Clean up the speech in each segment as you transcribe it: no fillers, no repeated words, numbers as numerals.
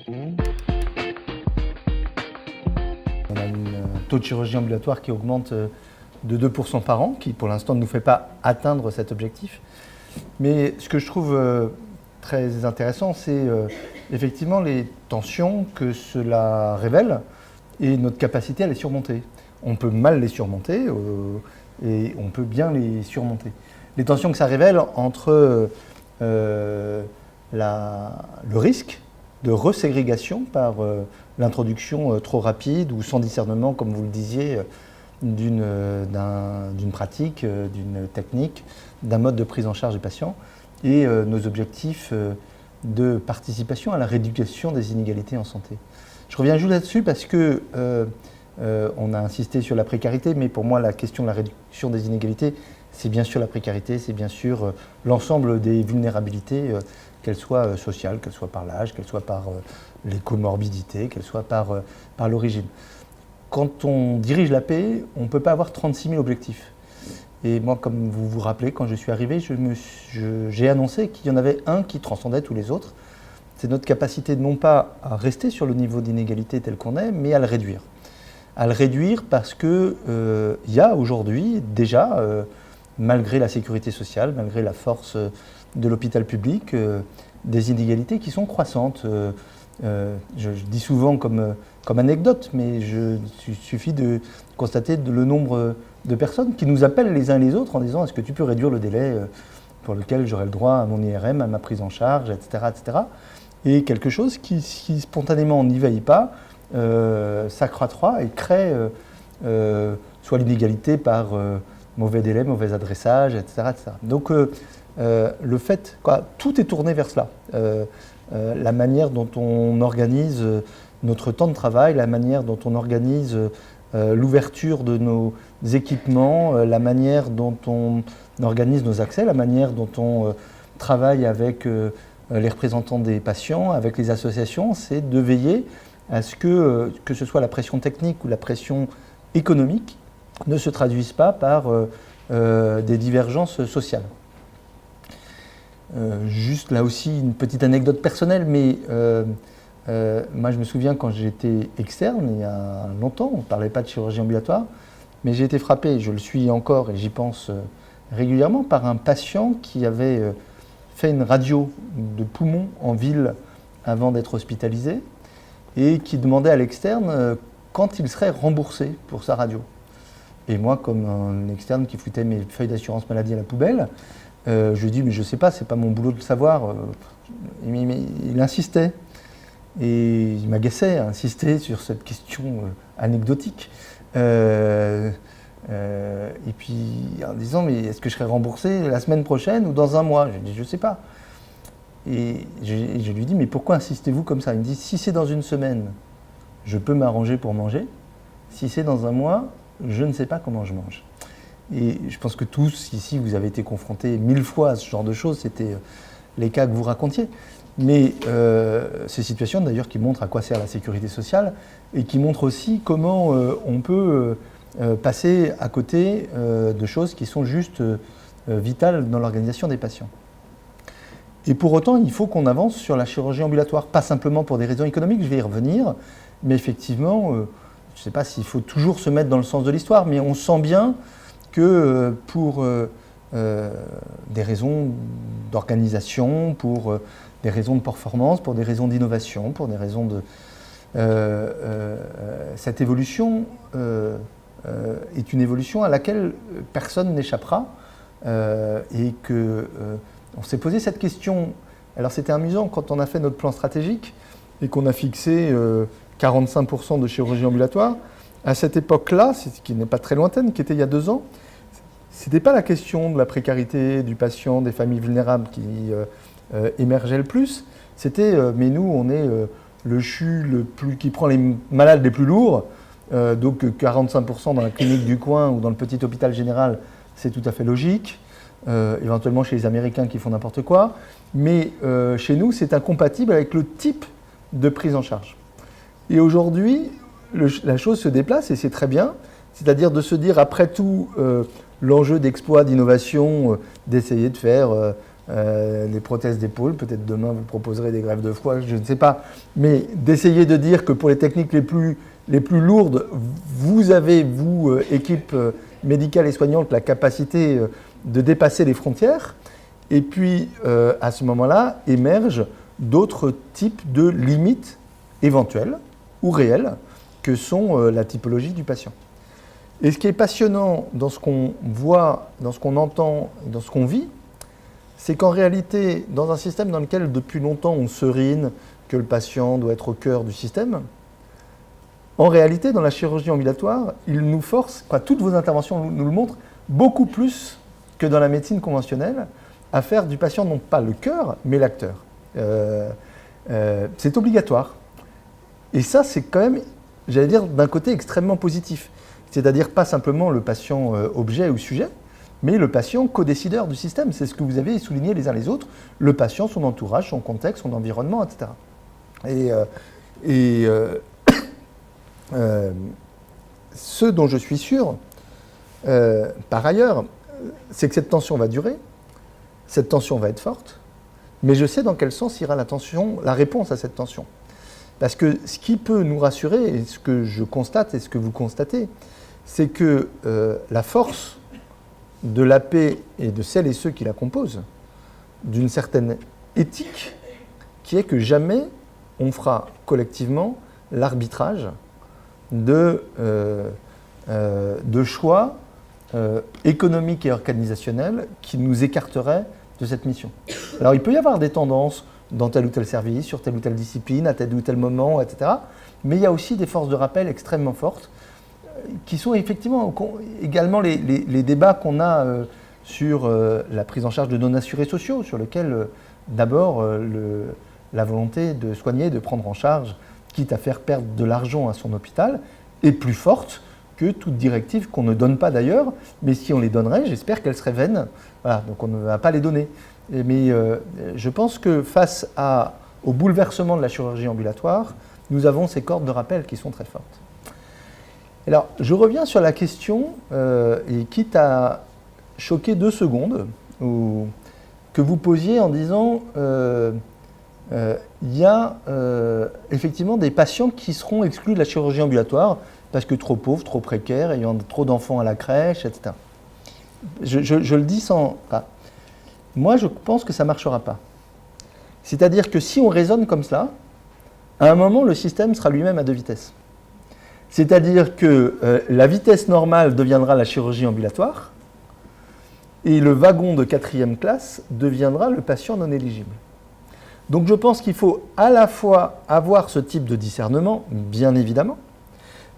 On a un taux de chirurgie ambulatoire qui augmente de 2% par an, qui pour l'instant ne nous fait pas atteindre cet objectif. Mais ce que je trouve très intéressant, c'est effectivement les tensions que cela révèle et notre capacité à les surmonter. On peut mal les surmonter et on peut bien les surmonter. Les tensions que ça révèle entre le risque de reségrégation par l'introduction trop rapide ou sans discernement, comme vous le disiez, d'une pratique, d'une technique, d'un mode de prise en charge des patients et nos objectifs de participation à la réduction des inégalités en santé. Je reviens juste là-dessus parce que on a insisté sur la précarité, mais pour moi la question de la réduction des inégalités, c'est bien sûr la précarité, c'est bien sûr l'ensemble des vulnérabilités, qu'elles soient sociales, qu'elles soient par l'âge, qu'elles soient par les comorbidités, qu'elles soient par l'origine. Quand on dirige la paix, on ne peut pas avoir 36 000 objectifs. Et moi, comme vous vous rappelez, quand je suis arrivé, j'ai annoncé qu'il y en avait un qui transcendait tous les autres. C'est notre capacité non pas à rester sur le niveau d'inégalité tel qu'on est, mais à le réduire. À le réduire parce qu'il y a aujourd'hui déjà, malgré la sécurité sociale, malgré la force de l'hôpital public, des inégalités qui sont croissantes. Je dis souvent comme anecdote, mais il suffit de constater le nombre de personnes qui nous appellent les uns et les autres en disant « Est-ce que tu peux réduire le délai pour lequel j'aurai le droit à mon IRM, à ma prise en charge, etc. etc. » Et quelque chose qui spontanément n'y veille pas, s'accroîtra et crée soit l'inégalité par mauvais délai, mauvais adressage, etc. etc. Donc le fait, tout est tourné vers cela. La manière dont on organise notre temps de travail, la manière dont on organise l'ouverture de nos équipements, la manière dont on organise nos accès, la manière dont on travaille avec les représentants des patients, avec les associations, c'est de veiller à ce que ce soit la pression technique ou la pression économique, ne se traduisent pas par des divergences sociales. Juste là aussi une petite anecdote personnelle, mais moi je me souviens quand j'étais externe, il y a longtemps, on ne parlait pas de chirurgie ambulatoire, mais j'ai été frappé, je le suis encore et j'y pense régulièrement, par un patient qui avait fait une radio de poumon en ville avant d'être hospitalisé et qui demandait à l'externe quand il serait remboursé pour sa radio. Et moi, comme un externe qui foutait mes feuilles d'assurance maladie à la poubelle, je lui ai dit, mais je ne sais pas, c'est pas mon boulot de le savoir. Mais il insistait. Et il m'agaçait à insister sur cette question anecdotique. Et puis en disant, mais est-ce que je serai remboursé la semaine prochaine ou dans un mois? Je lui ai dit, je ne sais pas. Et je lui ai dit, mais pourquoi insistez-vous comme ça? Il me dit, si c'est dans une semaine, je peux m'arranger pour manger. Si c'est dans un mois, je ne sais pas comment je mange. Et je pense que tous ici, vous avez été confrontés 1000 fois à ce genre de choses, c'était les cas que vous racontiez. Mais ces situations d'ailleurs qui montrent à quoi sert la sécurité sociale et qui montrent aussi comment on peut passer à côté de choses qui sont juste vitales dans l'organisation des patients. Et pour autant, il faut qu'on avance sur la chirurgie ambulatoire, pas simplement pour des raisons économiques, je vais y revenir, mais effectivement, je ne sais pas s'il faut toujours se mettre dans le sens de l'histoire, mais on sent bien que pour des raisons d'organisation, pour des raisons de performance, pour des raisons d'innovation, pour des raisons de... cette évolution est une évolution à laquelle personne n'échappera et que on s'est posé cette question. Alors c'était amusant quand on a fait notre plan stratégique et qu'on a fixé 45% de chirurgie ambulatoire. À cette époque-là, ce qui n'est pas très lointaine, qui était il y a 2 ans, ce n'était pas la question de la précarité du patient, des familles vulnérables qui émergeait le plus. C'était, mais nous, on est le CHU qui prend les malades les plus lourds, donc 45% dans la clinique du coin ou dans le petit hôpital général, c'est tout à fait logique. Éventuellement chez les Américains qui font n'importe quoi. Mais chez nous, c'est incompatible avec le type de prise en charge. Et aujourd'hui, la chose se déplace et c'est très bien. C'est-à-dire de se dire, après tout, l'enjeu d'exploit, d'innovation, d'essayer de faire les prothèses d'épaule, peut-être demain vous proposerez des greffes de foie, je ne sais pas, mais d'essayer de dire que pour les techniques les plus lourdes, vous avez, vous, équipe médicale et soignante, la capacité de dépasser les frontières, et puis à ce moment-là émergent d'autres types de limites éventuelles ou réelles que sont la typologie du patient. Et ce qui est passionnant dans ce qu'on voit, dans ce qu'on entend, dans ce qu'on vit, c'est qu'en réalité, dans un système dans lequel depuis longtemps on serine que le patient doit être au cœur du système, en réalité, dans la chirurgie ambulatoire, il nous force, toutes vos interventions nous le montrent, beaucoup plus que dans la médecine conventionnelle, à faire du patient non pas le cœur, mais l'acteur. C'est obligatoire. Et ça, c'est quand même, j'allais dire, d'un côté extrêmement positif. C'est-à-dire pas simplement le patient objet ou sujet, mais le patient co-décideur du système. C'est ce que vous avez souligné les uns les autres, le patient, son entourage, son contexte, son environnement, etc. Ce dont je suis sûr, par ailleurs, c'est que cette tension va durer, cette tension va être forte, mais je sais dans quel sens ira la réponse à cette tension. Parce que ce qui peut nous rassurer, et ce que je constate et ce que vous constatez, c'est que la force de la paix et de celles et ceux qui la composent, d'une certaine éthique, qui est que jamais on fera collectivement l'arbitrage de choix économiques et organisationnels qui nous écarteraient de cette mission. Alors il peut y avoir des tendances dans tel ou tel service, sur telle ou telle discipline, à tel ou tel moment, etc. Mais il y a aussi des forces de rappel extrêmement fortes qui sont effectivement également les débats qu'on a sur la prise en charge de non-assurés sociaux, sur lequel d'abord la volonté de soigner, de prendre en charge, quitte à faire perdre de l'argent à son hôpital, est plus forte que toute directive qu'on ne donne pas d'ailleurs, mais si on les donnerait, j'espère qu'elles seraient vaines. Voilà, donc on ne va pas les donner. Mais je pense que face au bouleversement de la chirurgie ambulatoire, nous avons ces cordes de rappel qui sont très fortes. Alors, je reviens sur la question, et quitte à choquer 2 secondes, que vous posiez en disant il y a effectivement des patients qui seront exclus de la chirurgie ambulatoire parce que trop pauvres, trop précaires, ayant trop d'enfants à la crèche, etc. Je le dis sans... Moi, je pense que ça ne marchera pas. C'est-à-dire que si on raisonne comme cela, à un moment, le système sera lui-même à 2 vitesses. C'est-à-dire que la vitesse normale deviendra la chirurgie ambulatoire et le wagon de 4e classe deviendra le patient non éligible. Donc je pense qu'il faut à la fois avoir ce type de discernement, bien évidemment,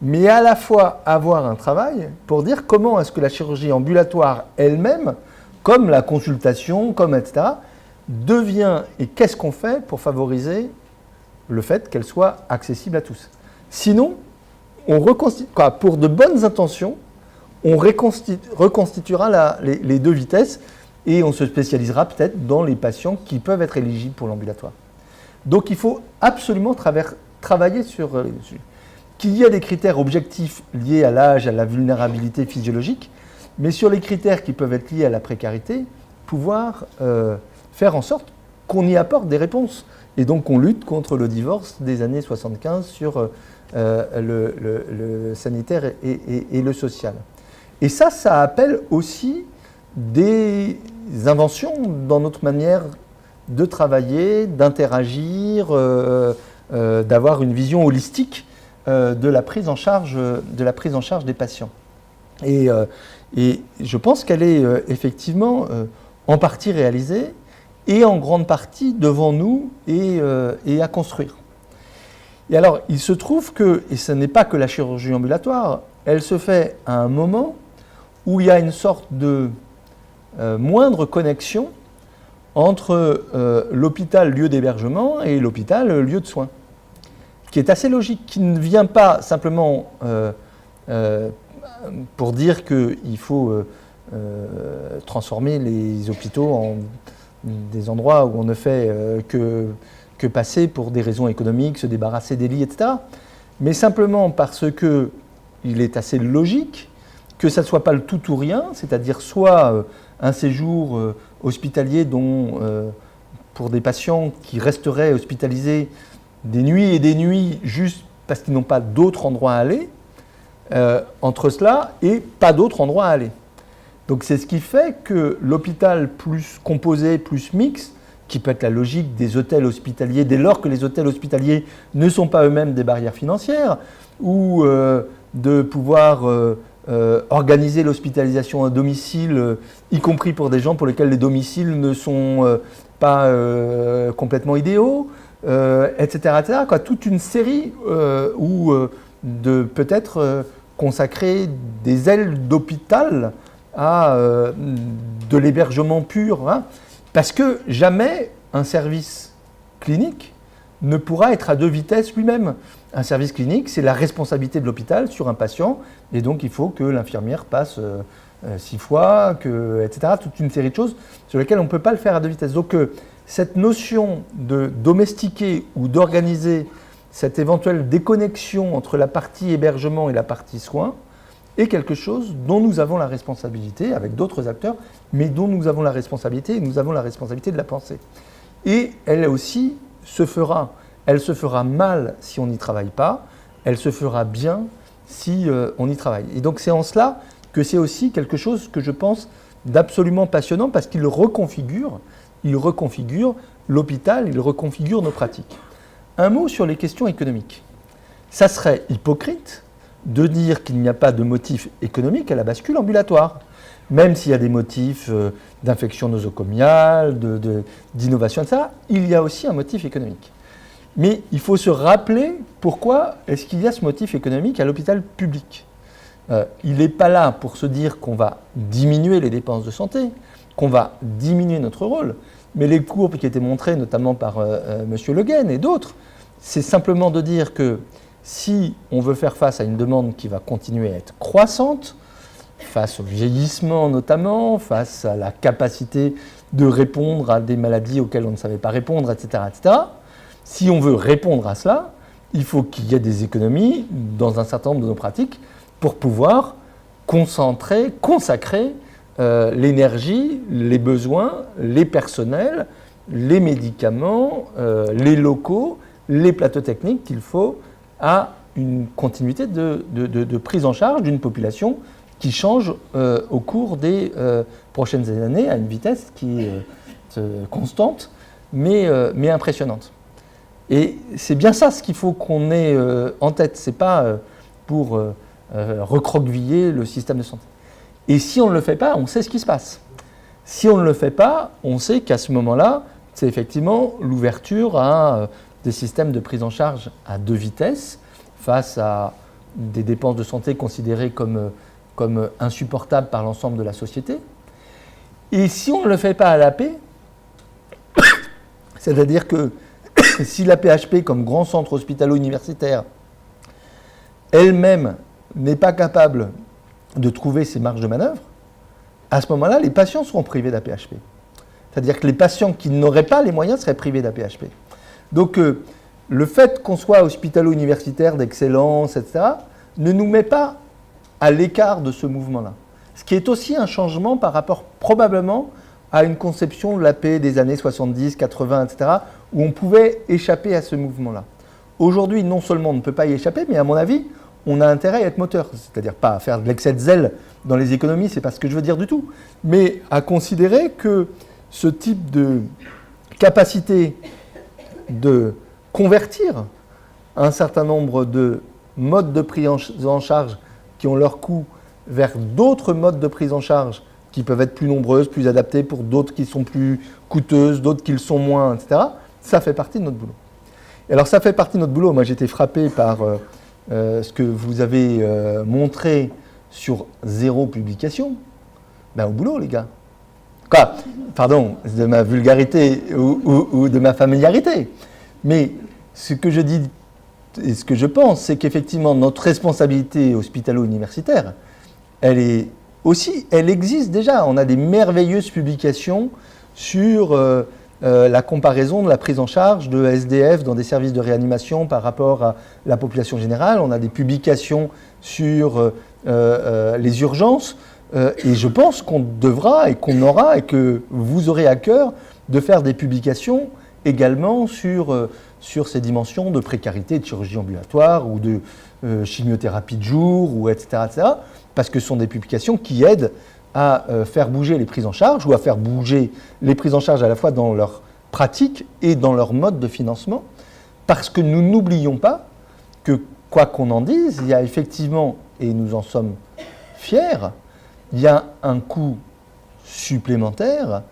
mais à la fois avoir un travail pour dire comment est-ce que la chirurgie ambulatoire elle-même, comme la consultation, comme etc., devient, et qu'est-ce qu'on fait pour favoriser le fait qu'elle soit accessible à tous. Sinon, pour de bonnes intentions, on reconstituera les 2 vitesses et on se spécialisera peut-être dans les patients qui peuvent être éligibles pour l'ambulatoire. Donc il faut absolument travailler sur qu'il y ait des critères objectifs liés à l'âge, à la vulnérabilité physiologique, mais sur les critères qui peuvent être liés à la précarité, pouvoir faire en sorte qu'on y apporte des réponses. Et donc on lutte contre le divorce des années 75 sur le sanitaire et le social. Et ça appelle aussi des inventions dans notre manière de travailler, d'interagir, d'avoir une vision holistique de la prise en charge des patients. Et je pense qu'elle est effectivement en partie réalisée et en grande partie devant nous et à construire. Et alors, il se trouve que, et ce n'est pas que la chirurgie ambulatoire, elle se fait à un moment où il y a une sorte de moindre connexion entre l'hôpital lieu d'hébergement et l'hôpital lieu de soins, qui est assez logique, qui ne vient pas simplement pour dire qu'il faut transformer les hôpitaux en des endroits où on ne fait que passer pour des raisons économiques, se débarrasser des lits, etc. Mais simplement parce qu'il est assez logique que ça ne soit pas le tout ou rien, c'est-à-dire soit un séjour hospitalier pour des patients qui resteraient hospitalisés des nuits et des nuits juste parce qu'ils n'ont pas d'autre endroit à aller, entre cela et pas d'autre endroit à aller. Donc c'est ce qui fait que l'hôpital plus composé, plus mixte, qui peut être la logique des hôtels hospitaliers, dès lors que les hôtels hospitaliers ne sont pas eux-mêmes des barrières financières, ou de pouvoir organiser l'hospitalisation à domicile, y compris pour des gens pour lesquels les domiciles ne sont pas complètement idéaux, etc., etc. Quoi. Toute une série où de peut-être consacrer des ailes d'hôpital à de l'hébergement pur, hein, parce que jamais un service clinique ne pourra être à deux vitesses lui-même. Un service clinique, c'est la responsabilité de l'hôpital sur un patient, et donc il faut que l'infirmière passe 6 fois, etc. Toute une série de choses sur lesquelles on ne peut pas le faire à deux vitesses. Donc cette notion de domestiquer ou d'organiser cette éventuelle déconnexion entre la partie hébergement et la partie soins est quelque chose dont nous avons la responsabilité, avec d'autres acteurs, mais dont nous avons la responsabilité, et nous avons la responsabilité de la penser. Et elle aussi se fera mal si on n'y travaille pas, elle se fera bien si on y travaille. Et donc c'est en cela que c'est aussi quelque chose que je pense d'absolument passionnant, parce qu'il reconfigure l'hôpital, il reconfigure nos pratiques. Un mot sur les questions économiques. Ça serait hypocrite de dire qu'il n'y a pas de motif économique à la bascule ambulatoire, même s'il y a des motifs d'infection nosocomiale, d'innovation, etc., il y a aussi un motif économique. Mais il faut se rappeler pourquoi est-ce qu'il y a ce motif économique à l'hôpital public. Il n'est pas là pour se dire qu'on va diminuer les dépenses de santé, qu'on va diminuer notre rôle, mais les courbes qui étaient montrées notamment par M. Le Guen et d'autres, c'est simplement de dire que si on veut faire face à une demande qui va continuer à être croissante, face au vieillissement notamment, face à la capacité de répondre à des maladies auxquelles on ne savait pas répondre, etc., si on veut répondre à cela, il faut qu'il y ait des économies dans un certain nombre de nos pratiques pour pouvoir consacrer l'énergie, les besoins, les personnels, les médicaments, les locaux, les plateaux techniques qu'il faut à une continuité de prise en charge d'une population qui change au cours des prochaines années à une vitesse qui est constante, mais impressionnante. Et c'est bien ça ce qu'il faut qu'on ait en tête, c'est pas pour recroqueviller le système de santé. Et si on ne le fait pas, on sait ce qui se passe. Si on ne le fait pas, on sait qu'à ce moment-là, c'est effectivement l'ouverture à des systèmes de prise en charge à deux vitesses face à des dépenses de santé considérées comme insupportables par l'ensemble de la société. Et si on ne le fait pas à l'AP, c'est-à-dire que si la PHP, comme grand centre hospitalo-universitaire, elle-même n'est pas capable de trouver ses marges de manœuvre, à ce moment-là, les patients seront privés d'APHP. C'est-à-dire que les patients qui n'auraient pas les moyens seraient privés d'APHP. Donc, le fait qu'on soit hospitalo-universitaire d'excellence, etc., ne nous met pas à l'écart de ce mouvement-là. Ce qui est aussi un changement par rapport probablement à une conception de l'AP des années 70, 80, etc., où on pouvait échapper à ce mouvement-là. Aujourd'hui, non seulement on ne peut pas y échapper, mais à mon avis, on a intérêt à être moteur. C'est-à-dire pas à faire de l'excès de zèle dans les économies, c'est pas ce que je veux dire du tout, mais à considérer que ce type de capacité de convertir un certain nombre de modes de prise en charge qui ont leur coût vers d'autres modes de prise en charge qui peuvent être plus nombreuses, plus adaptées pour d'autres qui sont plus coûteuses, d'autres qui le sont moins, etc., ça fait partie de notre boulot. Et alors ça fait partie de notre boulot. Moi j'ai été frappé par ce que vous avez montré sur 0 publication. Ben au boulot les gars. Quoi ? Pardon, de ma vulgarité ou de ma familiarité. Mais ce que je dis et ce que je pense, c'est qu'effectivement notre responsabilité hospitalo-universitaire, elle existe déjà. On a des merveilleuses publications sur la comparaison de la prise en charge de SDF dans des services de réanimation par rapport à la population générale. On a des publications sur les urgences. Et je pense qu'on devra et qu'on aura et que vous aurez à cœur de faire des publications également sur ces dimensions de précarité, de chirurgie ambulatoire ou de chimiothérapie de jour, ou etc., etc., parce que ce sont des publications qui aident à faire bouger les prises en charge ou à faire bouger les prises en charge à la fois dans leur pratique et dans leur mode de financement, parce que nous n'oublions pas que, quoi qu'on en dise, il y a effectivement, et nous en sommes fiers, il y a un coût supplémentaire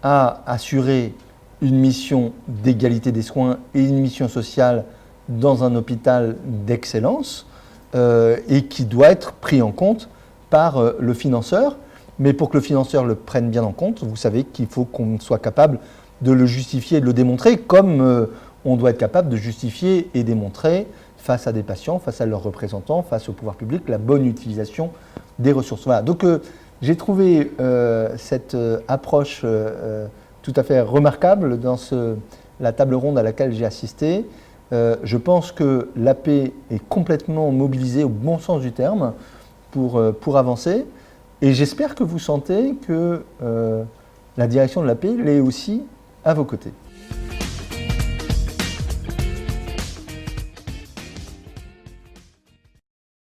à assurer une mission d'égalité des soins et une mission sociale dans un hôpital d'excellence et qui doit être pris en compte par le financeur. Mais pour que le financeur le prenne bien en compte, vous savez qu'il faut qu'on soit capable de le justifier et de le démontrer, comme on doit être capable de justifier et démontrer face à des patients, face à leurs représentants, face au pouvoir public, la bonne utilisation des ressources. Voilà. Donc j'ai trouvé cette approche tout à fait remarquable dans la table ronde à laquelle j'ai assisté. Je pense que l'AP est complètement mobilisée au bon sens du terme pour avancer. Et j'espère que vous sentez que la direction de l'AP l'est aussi à vos côtés.